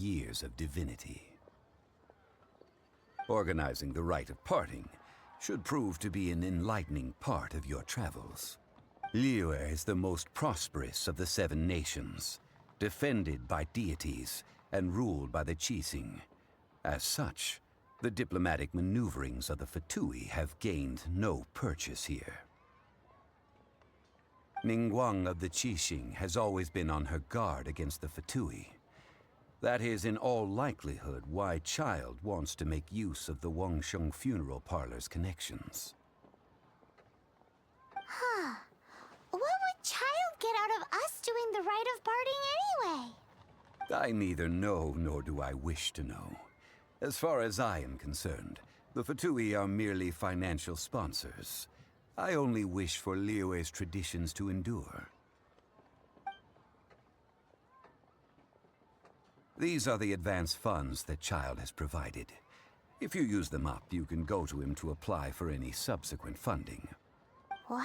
years of divinity. Organizing the rite of parting should prove to be an enlightening part of your travels. Liyue is the most prosperous of the 7 nations, defended by deities and ruled by the Qixing. As such, the diplomatic maneuverings of the Fatui have gained no purchase here. Ningguang of the Qixing has always been on her guard against the Fatui. That is in all likelihood why Child wants to make use of the Wangsheng funeral parlor's connections. Huh. What would Child get out of us doing the rite of parting anyway? I neither know nor do I wish to know. As far as I am concerned, the Fatui are merely financial sponsors. I only wish for Liyue's traditions to endure. These are the advance funds that Child has provided. If you use them up, you can go to him to apply for any subsequent funding. Wow!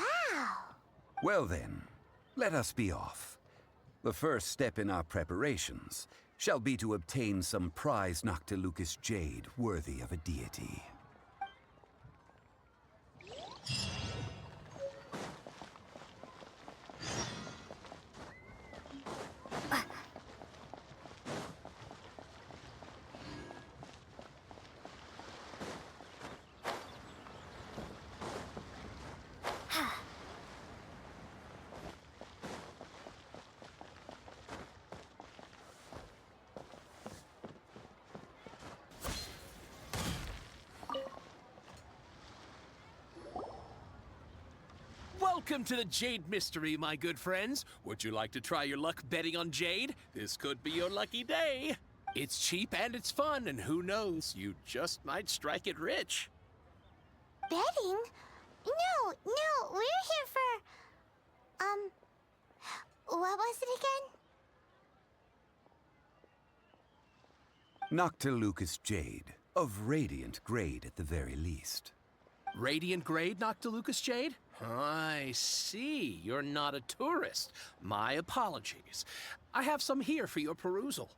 Well then, let us be off. The first step in our preparations shall be to obtain some prized Noctilucous jade worthy of a deity. Welcome to the Jade Mystery, my good friends. Would you like to try your luck betting on Jade? This could be your lucky day. It's cheap and it's fun, and who knows, you just might strike it rich. Betting? No, we're here for... What was it again? Noctilucous jade, of radiant grade at the very least. Radiant grade, Noctilucous Jade? I see. You're not a tourist. My apologies. I have some here for your perusal.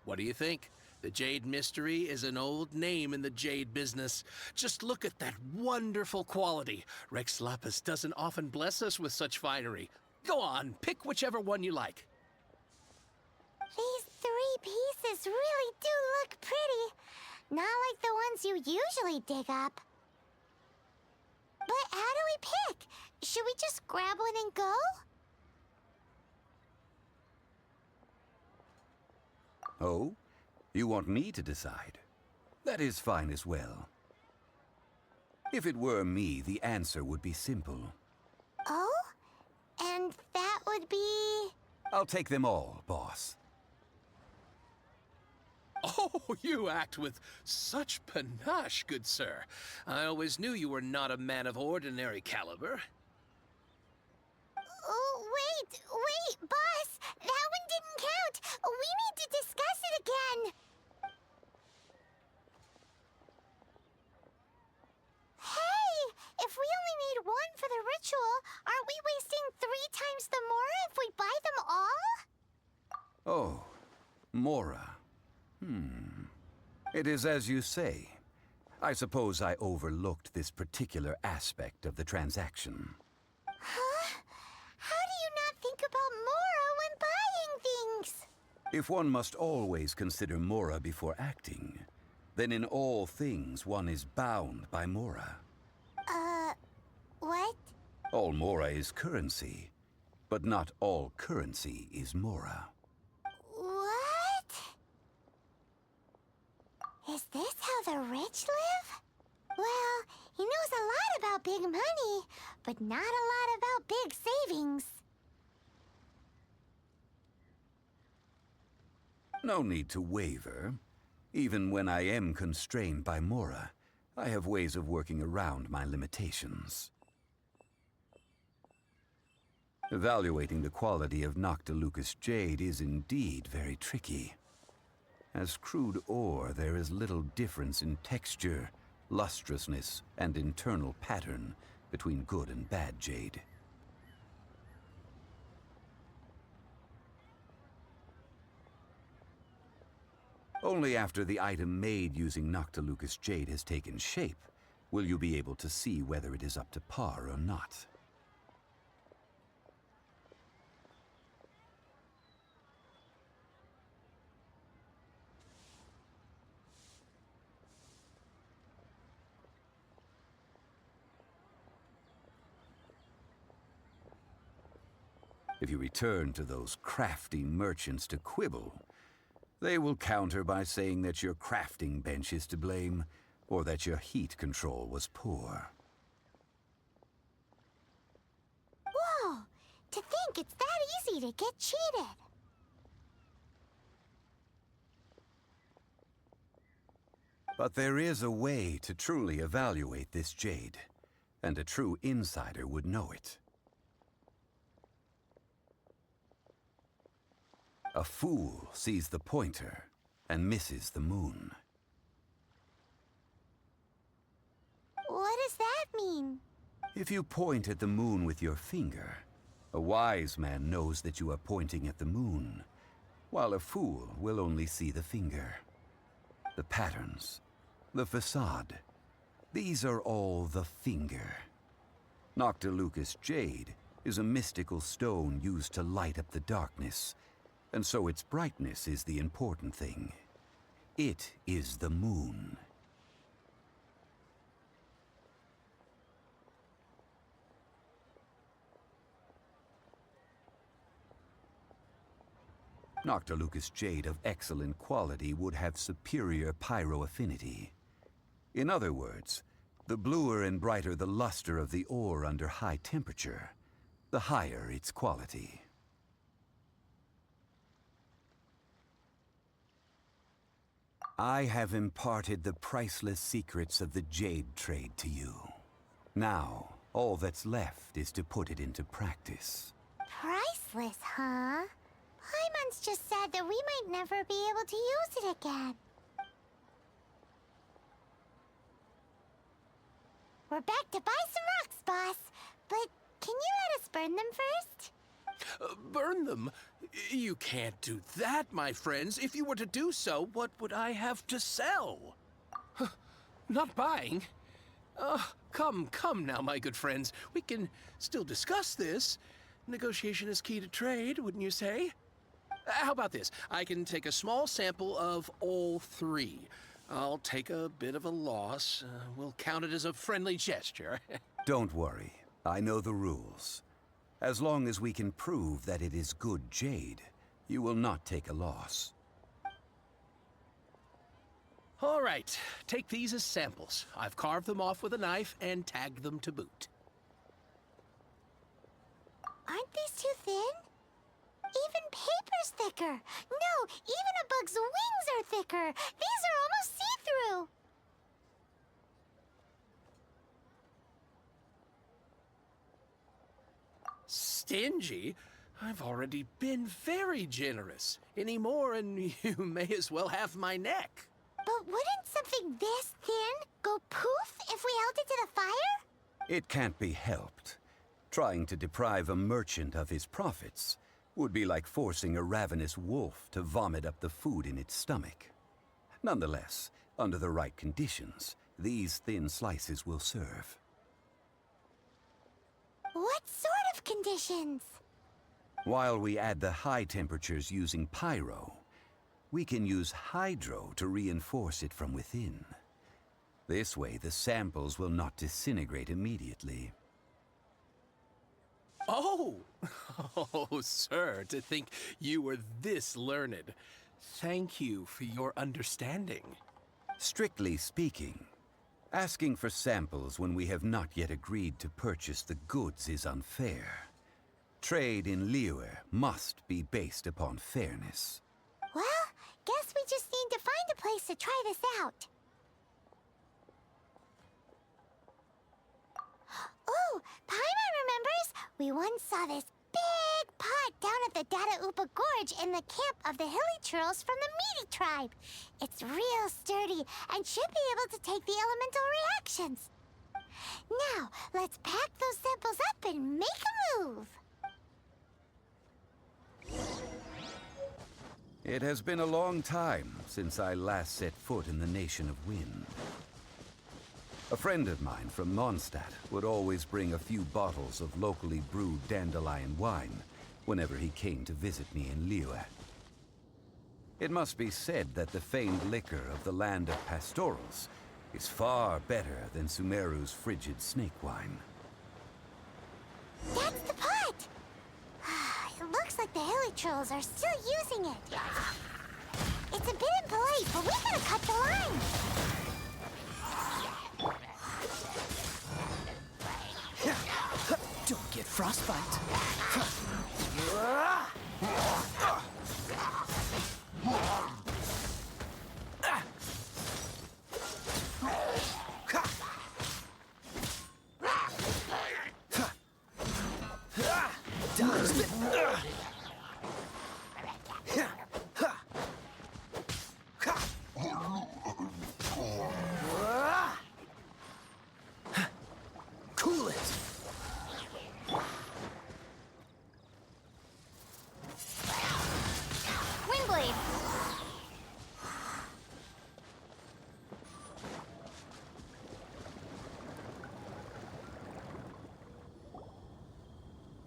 What do you think? The Jade Mystery is an old name in the jade business. Just look at that wonderful quality. Rex Lapis doesn't often bless us with such finery. Go on, pick whichever one you like. These 3 pieces really do look pretty. Not like the ones you usually dig up. But how do we pick? Should we just grab one and go? Oh? You want me to decide? That is fine as well. If it were me, the answer would be simple. Oh? And that would be... I'll take them all, boss. Oh, you act with such panache, good sir. I always knew you were not a man of ordinary caliber. Oh, wait, boss! That one didn't count! We need to discuss it again! Hey! If we only need one for the ritual, aren't we wasting 3 times the Mora if we buy them all? Oh, Mora. It is as you say. I suppose I overlooked this particular aspect of the transaction. Huh? How do you not think about Mora when buying things? If one must always consider Mora before acting, then in all things one is bound by Mora. What? All Mora is currency, but not all currency is Mora. What? Is this how the rich live? Well, he knows a lot about big money, but not a lot about big savings. No need to waver. Even when I am constrained by Mora, I have ways of working around my limitations. Evaluating the quality of Noctilucous jade is indeed very tricky. As crude ore, there is little difference in texture, lustrousness, and internal pattern between good and bad jade. Only after the item made using Noctilucous Jade has taken shape will you be able to see whether it is up to par or not. If you return to those crafty merchants to quibble, they will counter by saying that your crafting bench is to blame, or that your heat control was poor. Whoa! To think it's that easy to get cheated. But there is a way to truly evaluate this jade, and a true insider would know it. A fool sees the pointer and misses the moon. What does that mean? If you point at the moon with your finger, a wise man knows that you are pointing at the moon, while a fool will only see the finger. The patterns, the facade, these are all the finger. Noctilucous Jade is a mystical stone used to light up the darkness, and so its brightness is the important thing. It is the moon. Noctilucous Jade of excellent quality would have superior pyro affinity. In other words, the bluer and brighter the luster of the ore under high temperature, the higher its quality. I have imparted the priceless secrets of the jade trade to you. Now, all that's left is to put it into practice. Priceless, huh? Paimon's just said that we might never be able to use it again. We're back to buy some rocks, boss. But can you let us burn them first? Burn them? You can't do that, my friends. If you were to do so, what would I have to sell? Not buying? Come now, my good friends. We can still discuss this. Negotiation is key to trade, wouldn't you say? How about this? I can take a small sample of all three. I'll take a bit of a loss. We'll count it as a friendly gesture. Don't worry. I know the rules. As long as we can prove that it is good jade, you will not take a loss. All right, take these as samples. I've carved them off with a knife and tagged them to boot. Aren't these too thin? Even paper's thicker. No, even a bug's wings are thicker. These are almost see-through. Stingy? I've already been very generous. Any more and you may as well have my neck. But wouldn't something this thin go poof if we held it to the fire? It can't be helped. Trying to deprive a merchant of his profits would be like forcing a ravenous wolf to vomit up the food in its stomach. Nonetheless, under the right conditions, these thin slices will serve. What sort of conditions? While we add the high temperatures using pyro, we can use hydro to reinforce it from within. This way, the samples will not disintegrate immediately. Oh! Oh, sir, to think you were this learned. Thank you for your understanding. Strictly speaking, asking for samples when we have not yet agreed to purchase the goods is unfair. Trade in Liyue must be based upon fairness. Well, guess we just need to find a place to try this out. Oh, Paimon remembers! We once saw this big pot down at the Data Upa Gorge in the camp of the Hilly Churls from the Meaty tribe. It's real sturdy and should be able to take the elemental reactions. Now, let's pack those samples up and make a move. It has been a long time since I last set foot in the Nation of Wind. A friend of mine from Mondstadt would always bring a few bottles of locally brewed dandelion wine whenever he came to visit me in Liyue. It must be said that the famed liquor of the land of pastorals is far better than Sumeru's frigid snake wine. That's the pot! It looks like the hilly trolls are still using it. It's a bit impolite, but we gotta cut the line. Don't get frostbite. Cool it. Windblade!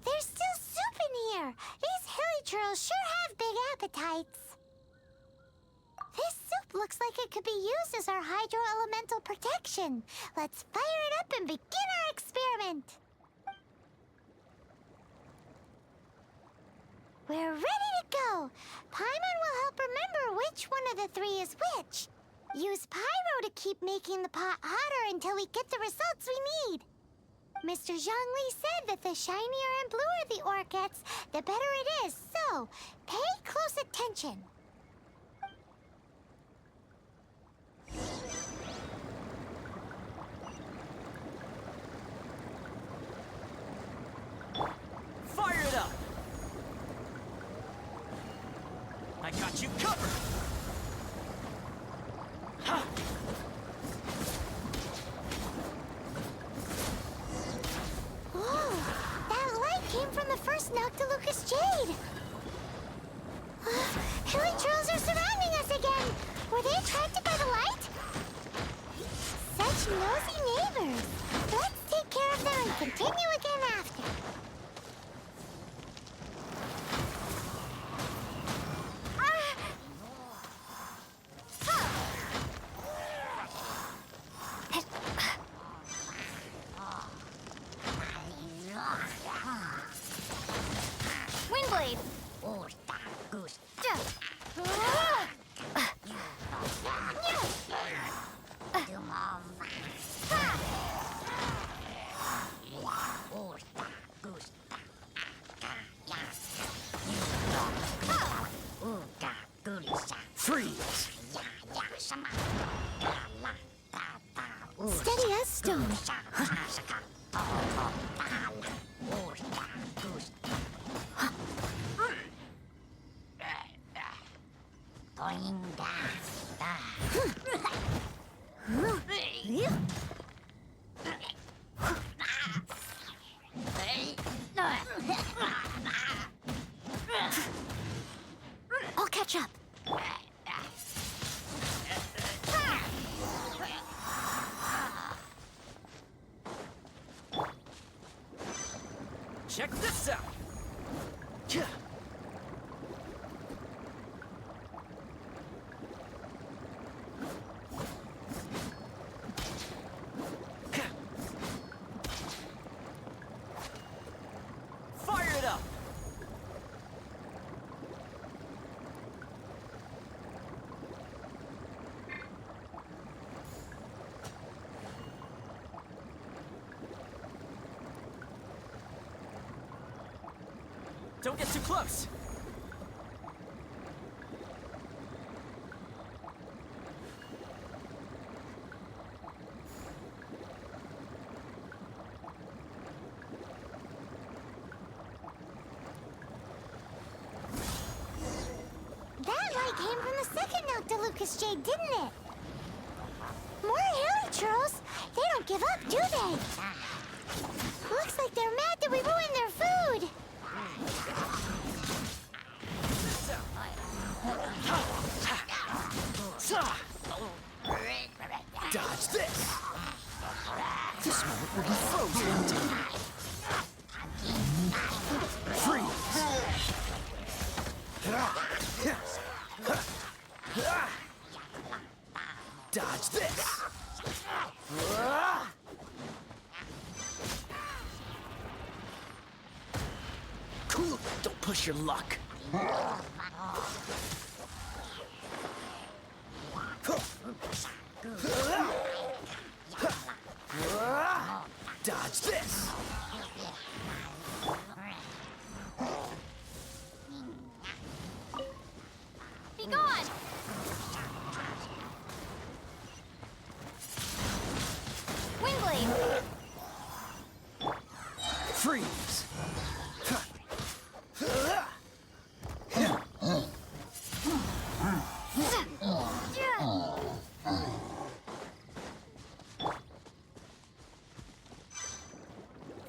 There's still soup in here! These hilly churls sure have big appetites. This soup looks like it could be used as our hydro-elemental protection. Let's fire it up and begin our experiment. We're ready to go. Paimon will help remember which one of the three is which. Use pyro to keep making the pot hotter until we get the results we need. Mr. Zhongli said that the shinier and bluer the ore gets, the better it is. So, pay close attention. Fire it up! I got you covered! Ha! Whoa! That light came from the first Noctilucous Jade! Hilly trolls are surrounding us again! Were they attracted by the light? Such nosy neighbors! Let's take care of them and continue again after. Windblade! Freeze! Steady as stone. I'll catch up. Check this out! Yeah. Fire it up! Don't get too close! That light came from the second Noctilucous Jade, didn't it? More hilly trolls? They don't give up, do they? Looks like they're mad that we ruined their food. This out. Dodge this! This moment will be frozen in time. Freeze! Dodge this! Cool, don't push your luck. Dodge this! Be gone! Windblade! Freeze!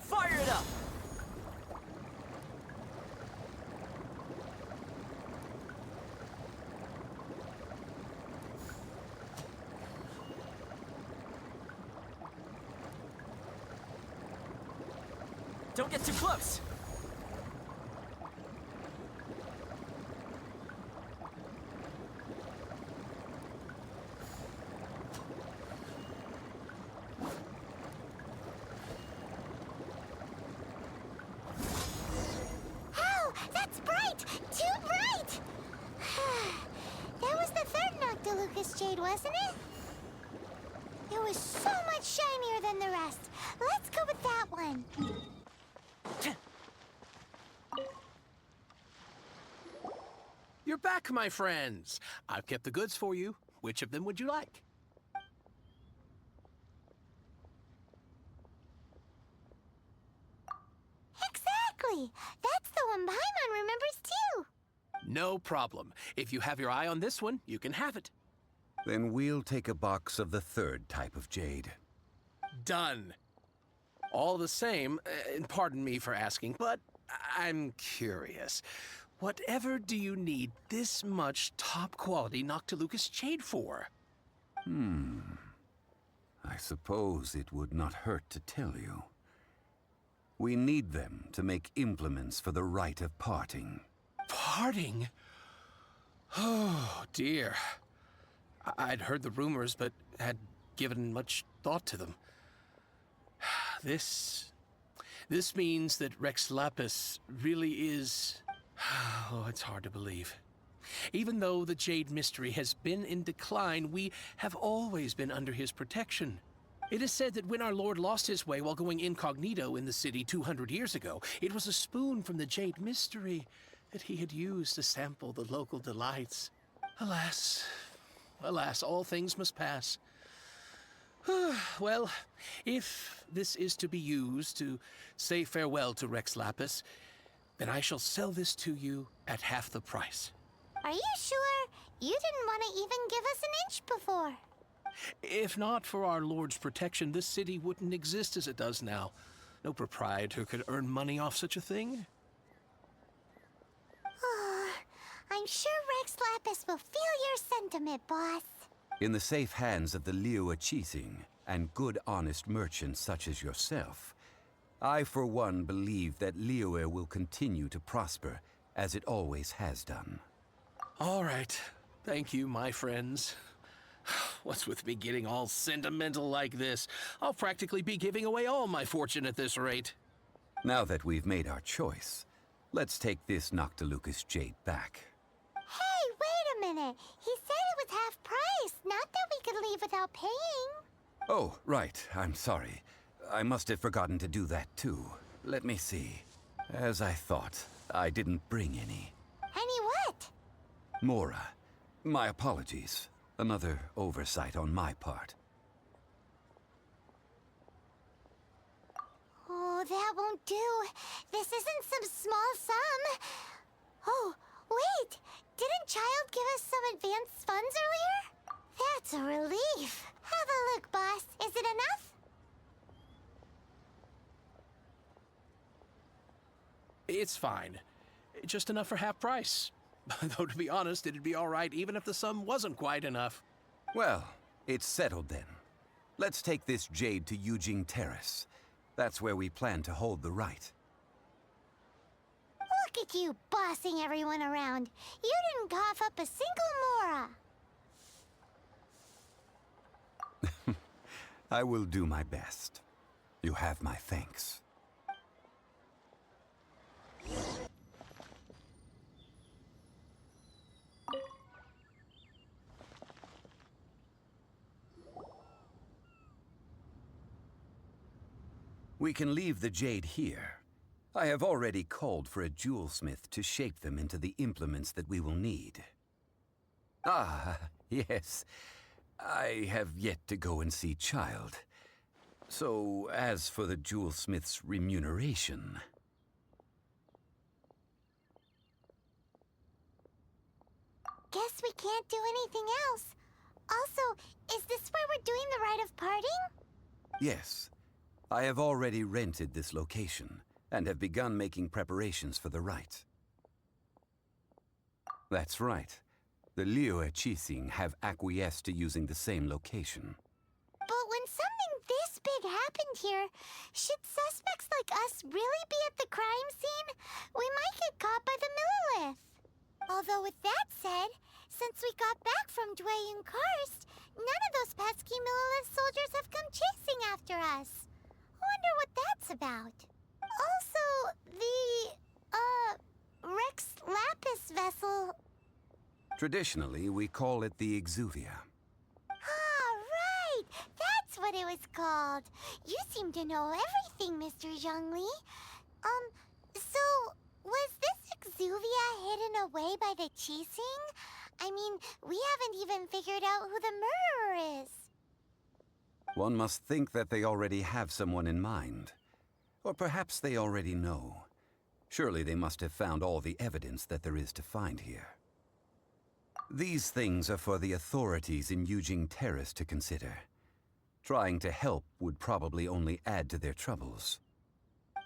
Fire it up! Don't get too close! Ow! That's bright! Too bright! That was the third Noctilucous Jade, wasn't it? It was so much shinier than the rest. Let's go with that one. You're back, my friends. I've kept the goods for you. Which of them would you like? Exactly! That's the one Paimon remembers too! No problem. If you have your eye on this one, you can have it. Then we'll take a box of the third type of jade. Done. All the same, and pardon me for asking, but I'm curious. Whatever do you need this much top-quality Noctilucous jade for? I suppose it would not hurt to tell you. We need them to make implements for the rite of parting. Parting? Oh, dear. I'd heard the rumors, but had given much thought to them. This means that Rex Lapis really is... Oh, it's hard to believe. Even though the Jade Mystery has been in decline, we have always been under his protection. It is said that when our Lord lost his way while going incognito in the city 200 years ago, it was a spoon from the Jade Mystery that he had used to sample the local delights. Alas, alas, all things must pass. Well, if this is to be used to say farewell to Rex Lapis, then I shall sell this to you at half the price. Are you sure? You didn't want to even give us an inch before. If not for our Lord's protection, this city wouldn't exist as it does now. No proprietor could earn money off such a thing. I'm sure Rex Lapis will feel your sentiment, boss. In the safe hands of the Liu Chising and good honest merchants such as yourself, I for one believe that Liyue will continue to prosper as it always has done. All right. Thank you, my friends. What's with me getting all sentimental like this? I'll practically be giving away all my fortune at this rate. Now that we've made our choice, let's take this Noctilucous jade back. Hey, wait a minute. He said it was half price, not that we could leave without paying. Oh, right. I'm sorry. I must have forgotten to do that too. Let me see. As I thought, I didn't bring any. Any what? Mora, my apologies. Another oversight on my part. Oh, that won't do. This isn't some small sum. Oh, wait. Didn't Child give us some advanced funds earlier? That's a relief. Have a look, boss. Is it enough? It's fine. Just enough for half price. Though, to be honest, it'd be all right even if the sum wasn't quite enough. Well, it's settled then. Let's take this jade to Yujing Terrace. That's where we plan to hold the rite. Look at you bossing everyone around. You didn't cough up a single mora. I will do my best. You have my thanks. We can leave the jade here. I have already called for a jewelsmith to shape them into the implements that we will need. Ah, yes. I have yet to go and see Child. So, as for the jewelsmith's remuneration... Guess we can't do anything else. Also, is this where we're doing the rite of parting? Yes. I have already rented this location, and have begun making preparations for the rite. That's right. The Liyue Qixing have acquiesced to using the same location. But when something this big happened here, should suspects like us really be at the crime scene? We might get caught by the Millilith. Although with that said, since we got back from Dwayne Karst, none of those pesky Millilith soldiers have come chasing after us. Wonder what that's about. Also, the, Rex Lapis vessel... Traditionally, we call it the Exuvia. Ah, right! That's what it was called. You seem to know everything, Mr. Zhongli. So, was this Exuvia hidden away by the Qixing? I mean, we haven't even figured out who the murderer is. One must think that they already have someone in mind. Or perhaps they already know. Surely they must have found all the evidence that there is to find here. These things are for the authorities in Yujing Terrace to consider. Trying to help would probably only add to their troubles.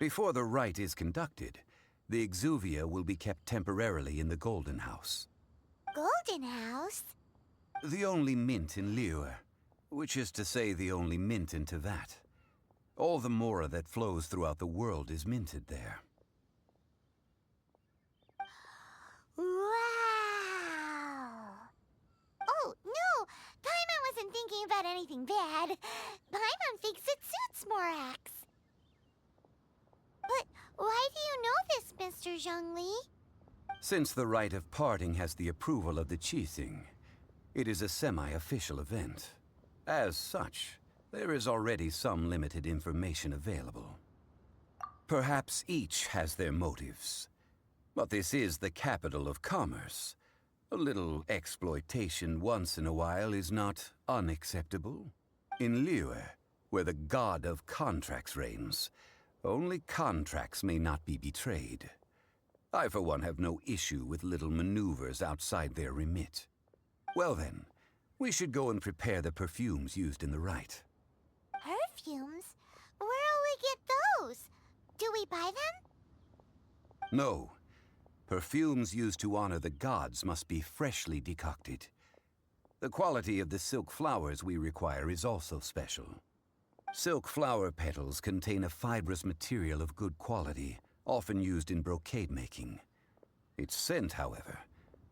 Before the rite is conducted, the Exuvia will be kept temporarily in the Golden House. Golden House? The only mint in Liyue, which is to say the only mint in Teyvat. All the mora that flows throughout the world is minted there. Wow! Oh, no! Paimon wasn't thinking about anything bad. Paimon thinks it suits Morax. But why do you know this, Mr. Zhongli? Since the rite of parting has the approval of the Qixing, it is a semi-official event. As such, there is already some limited information available. Perhaps each has their motives. But this is the capital of commerce. A little exploitation once in a while is not unacceptable. In Liyue, where the god of contracts reigns, only contracts may not be betrayed. I, for one, have no issue with little maneuvers outside their remit. Well then, we should go and prepare the perfumes used in the rite. Perfumes? Where'll we get those? Do we buy them? No. Perfumes used to honor the gods must be freshly decocted. The quality of the silk flowers we require is also special. Silk flower petals contain a fibrous material of good quality, often used in brocade making. Its scent, however,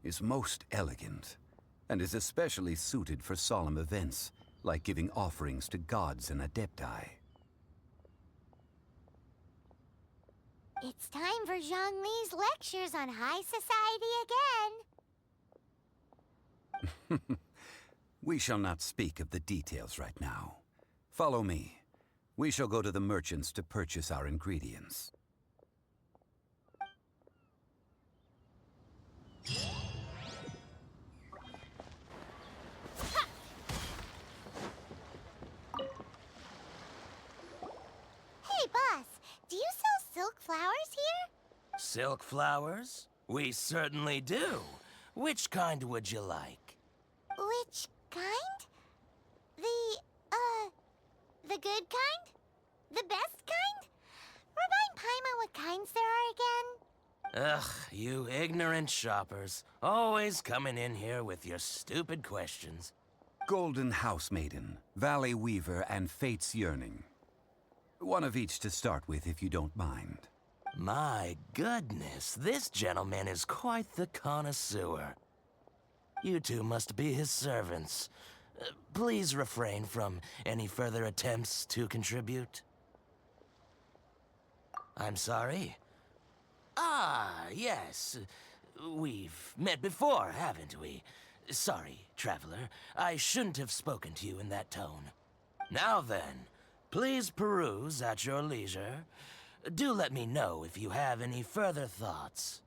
is most elegant, and is especially suited for solemn events, like giving offerings to gods and adepti. It's time for Zhongli's lectures on high society again. We shall not speak of the details right now. Follow me. We shall go to the merchants to purchase our ingredients. Hey, boss, do you sell silk flowers here? Silk flowers? We certainly do. Which kind would you like? Which kind? The good kind? The best kind? Remind Paimon what kinds there are again. Ugh, you ignorant shoppers. Always coming in here with your stupid questions. Golden House Maiden, Valley Weaver, and Fate's Yearning. One of each to start with, if you don't mind. My goodness, this gentleman is quite the connoisseur. You two must be his servants. Please refrain from any further attempts to contribute. I'm sorry? Ah, yes. We've met before, haven't we? Sorry, traveler. I shouldn't have spoken to you in that tone. Now then, please peruse at your leisure. Do let me know if you have any further thoughts.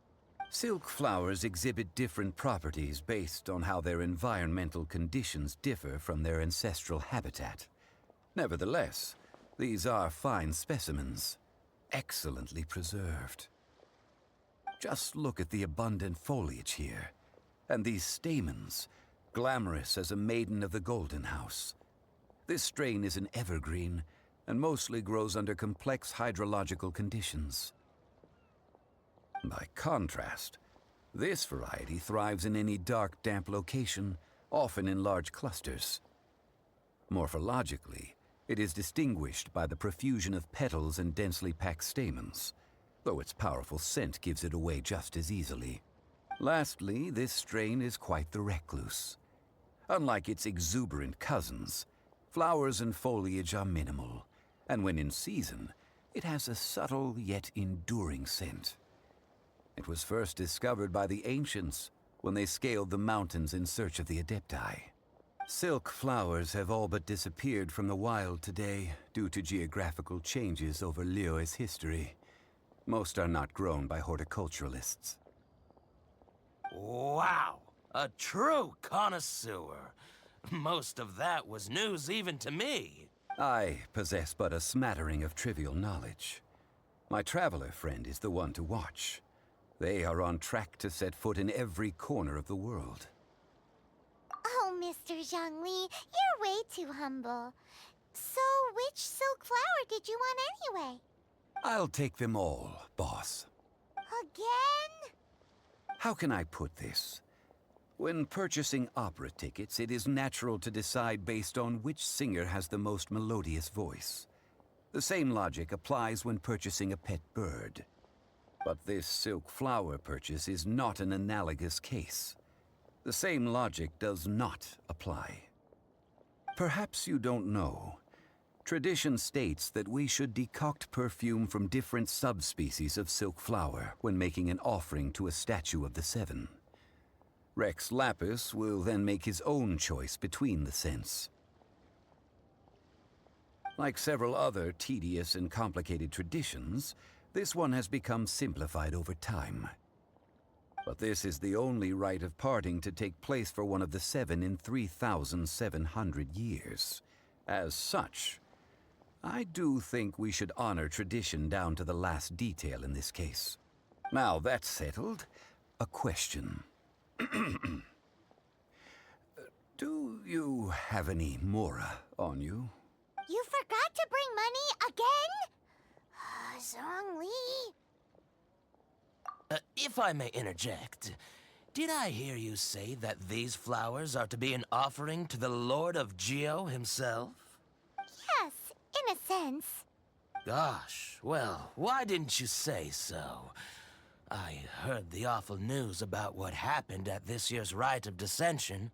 Silk flowers exhibit different properties based on how their environmental conditions differ from their ancestral habitat. Nevertheless, these are fine specimens, excellently preserved. Just look at the abundant foliage here, and these stamens, glamorous as a maiden of the Golden House. This strain is an evergreen, and mostly grows under complex hydrological conditions. By contrast, this variety thrives in any dark, damp location, often in large clusters. Morphologically, it is distinguished by the profusion of petals and densely packed stamens, though its powerful scent gives it away just as easily. Lastly, this strain is quite the recluse. Unlike its exuberant cousins, flowers and foliage are minimal, and when in season, it has a subtle yet enduring scent. It was first discovered by the ancients when they scaled the mountains in search of the Adepti. Silk flowers have all but disappeared from the wild today due to geographical changes over Liyue's history. Most are not grown by horticulturalists. Wow! A true connoisseur. Most of that was news even to me. I possess but a smattering of trivial knowledge. My traveler friend is the one to watch. They are on track to set foot in every corner of the world. Oh, Mr. Zhongli, you're way too humble. So, which silk flower did you want anyway? I'll take them all, boss. Again? How can I put this? When purchasing opera tickets, it is natural to decide based on which singer has the most melodious voice. The same logic applies when purchasing a pet bird. But this silk flower purchase is not an analogous case. The same logic does not apply. Perhaps you don't know. Tradition states that we should decoct perfume from different subspecies of silk flower when making an offering to a statue of the Seven. Rex Lapis will then make his own choice between the scents. Like several other tedious and complicated traditions, this one has become simplified over time. But this is the only rite of parting to take place for one of the Seven in 3,700 years. As such, I do think we should honor tradition down to the last detail in this case. Now that's settled, a question. Do you have any Mora on you? You forgot to bring money again? Zhongli. If I may interject, did I hear you say that these flowers are to be an offering to the Lord of Geo himself? Yes, in a sense. Gosh, well, why didn't you say so? I heard the awful news about what happened at this year's Rite of Dissension,